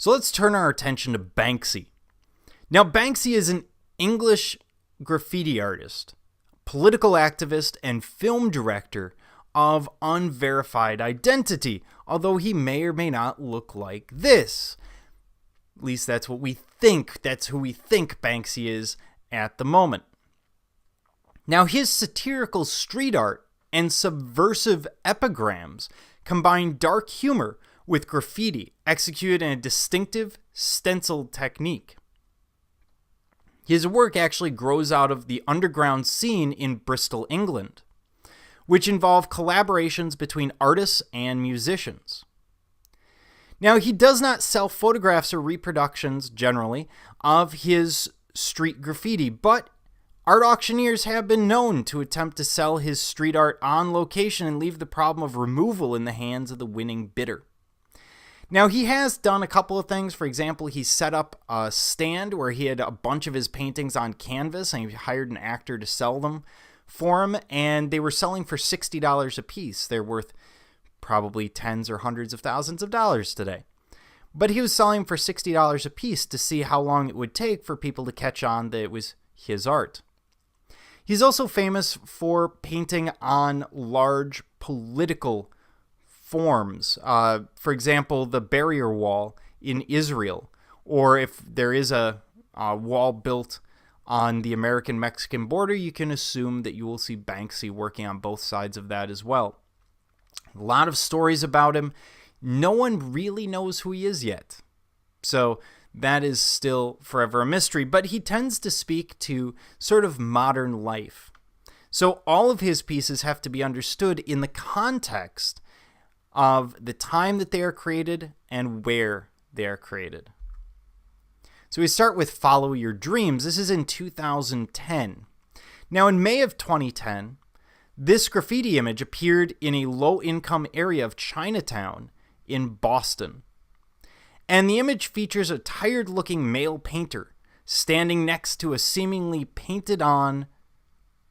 So let's turn our attention to Banksy. Now, Banksy is an English graffiti artist, political activist, and film director of unverified identity, although he may or may not look like this. At least that's what we think. That's who we think Banksy is at the moment. Now, his satirical street art and subversive epigrams combine dark humor with graffiti executed in a distinctive stenciled technique. His work actually grows out of the underground scene in Bristol, England, which involve collaborations between artists and musicians. Now, he does not sell photographs or reproductions, generally, of his street graffiti, but art auctioneers have been known to attempt to sell his street art on location and leave the problem of removal in the hands of the winning bidder. Now, he has done a couple of things. For example, he set up a stand where he had a bunch of his paintings on canvas, and he hired an actor to sell them for him, and they were selling for $60 a piece. They're worth probably tens or hundreds of thousands of dollars today. But he was selling for $60 a piece to see how long it would take for people to catch on that it was his art. He's also famous for painting on large political forms. For example, the barrier wall in Israel, or if there is a wall built on the American-Mexican border, you can assume that you will see Banksy working on both sides of that as well. A lot of stories about him. No one really knows who he is yet. So that is still forever a mystery, but he tends to speak to sort of modern life. So all of his pieces have to be understood in the context of the time that they are created and where they are created. So we start with Follow Your Dreams. This is in 2010. Now, in May of 2010, this graffiti image appeared in a low-income area of Chinatown in Boston. And the image features a tired-looking male painter standing next to a seemingly painted-on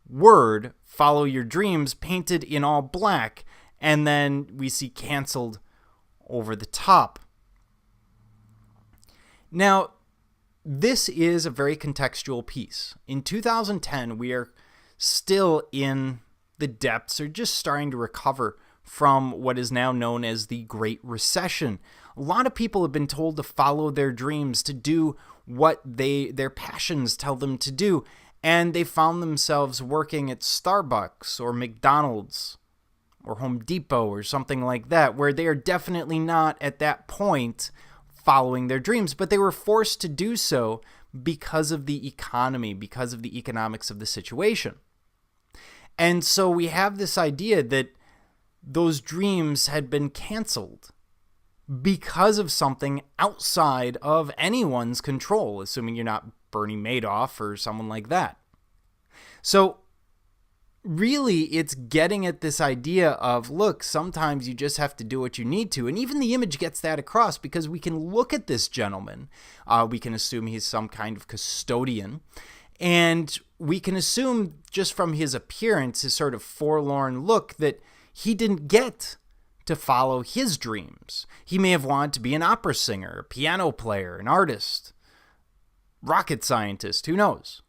word, Follow Your Dreams, painted in all black, and then we see canceled over the top. Now, this is a very contextual piece. In 2010, we are still in the depths, or just starting to recover from what is now known as the Great Recession. A lot of people have been told to follow their dreams, to do what their passions tell them to do, and they found themselves working at Starbucks or McDonald's or Home Depot or something like that, where they are definitely not at that point following their dreams, but they were forced to do so because of the economy, because of the economics of the situation. And so we have this idea that those dreams had been canceled because of something outside of anyone's control, assuming you're not Bernie Madoff or someone like that. So really, it's getting at this idea of, look, sometimes you just have to do what you need to. And even the image gets that across, because we can look at this gentleman. We can assume he's some kind of custodian. And we can assume just from his appearance, his sort of forlorn look, that he didn't get to follow his dreams. He may have wanted to be an opera singer, a piano player, an artist, rocket scientist, who knows?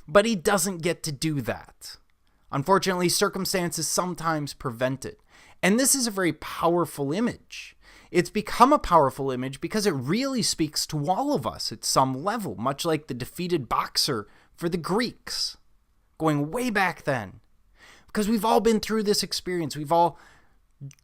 But he doesn't get to do that. Unfortunately, circumstances sometimes prevent it. And this is a very powerful image. It's become a powerful image because it really speaks to all of us at some level, much like the defeated boxer for the Greeks, going way back then. Because we've all been through this experience. We've all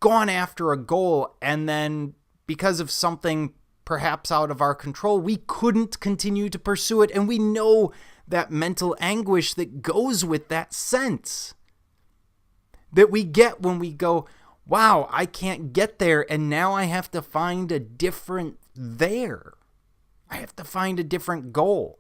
gone after a goal, and then because of something perhaps out of our control, we couldn't continue to pursue it, and we know that mental anguish that goes with that sense that we get when we go, wow, I can't get there, and now I have to find a different there. I have to find a different goal.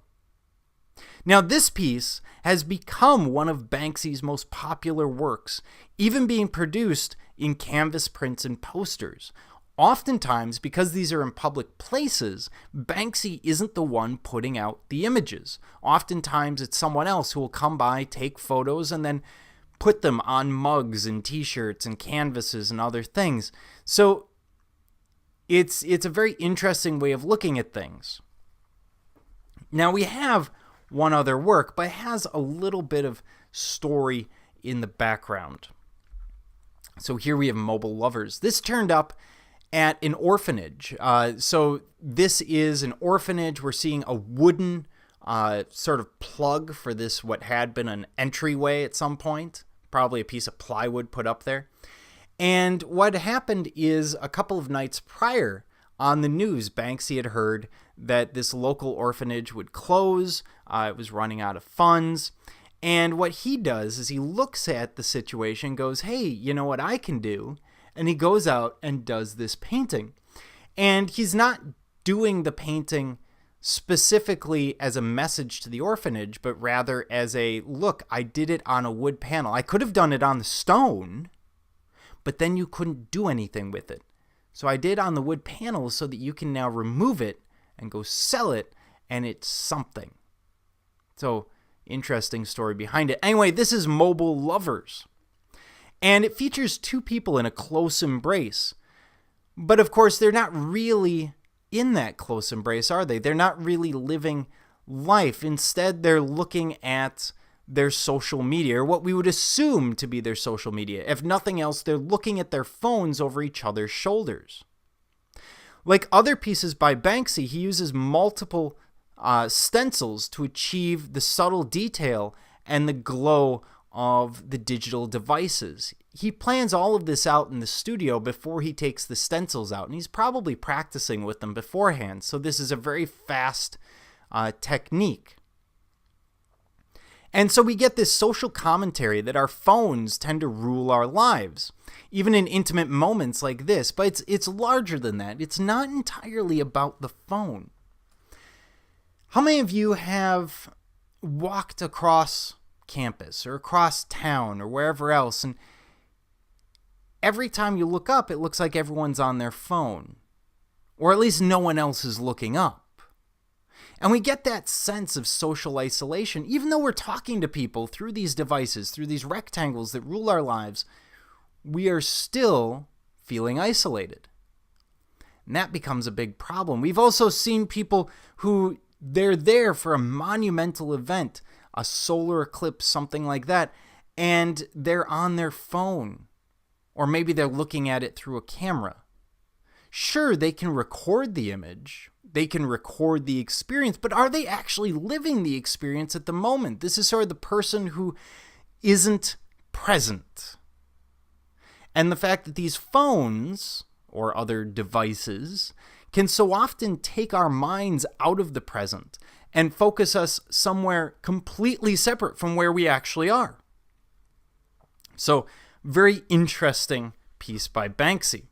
Now, this piece has become one of Banksy's most popular works, even being produced in canvas prints and posters. Oftentimes, because these are in public places, Banksy isn't the one putting out the images. Oftentimes, it's someone else who will come by, take photos, and then put them on mugs and t-shirts and canvases and other things. So it's a very interesting way of looking at things. Now we have one other work, but it has a little bit of story in the background. So here we have Mobile Lovers. This turned up at an orphanage. So this is an orphanage. We're seeing a wooden sort of plug for this, what had been an entryway at some point, probably a piece of plywood put up there. And what happened is a couple of nights prior on the news, Banksy had heard that this local orphanage would close. It was running out of funds. And what he does is he looks at the situation, goes, hey, you know what I can do? And he goes out and does this painting. And he's not doing the painting specifically as a message to the orphanage, but rather as a, look, I did it on a wood panel. I could have done it on the stone, but then you couldn't do anything with it. So I did on the wood panel so that you can now remove it and go sell it, and it's something. So, interesting story behind it. Anyway, this is Mobile Lovers. And it features two people in a close embrace. But of course, they're not really in that close embrace, are they? They're not really living life. Instead, they're looking at their social media, or what we would assume to be their social media. If nothing else, they're looking at their phones over each other's shoulders. Like other pieces by Banksy, he uses multiple stencils to achieve the subtle detail and the glow of the digital devices. He plans all of this out in the studio before he takes the stencils out, and he's probably practicing with them beforehand. So this is a very fast technique. And so we get this social commentary that our phones tend to rule our lives, even in intimate moments like this. But it's larger than that. It's not entirely about the phone. How many of you have walked across campus or across town or wherever else, and every time you look up, it looks like everyone's on their phone, or at least no one else is looking up? And we get that sense of social isolation, even though we're talking to people through these devices, through these rectangles that rule our lives, we are still feeling isolated. And that becomes a big problem. We've also seen people who they're there for a monumental event, a solar eclipse, something like that, and they're on their phone, or maybe they're looking at it through a camera. Sure, they can record the image, they can record the experience, but are they actually living the experience at the moment? This is sort of the person who isn't present. And the fact that these phones or other devices can so often take our minds out of the present and focus us somewhere completely separate from where we actually are. So, very interesting piece by Banksy.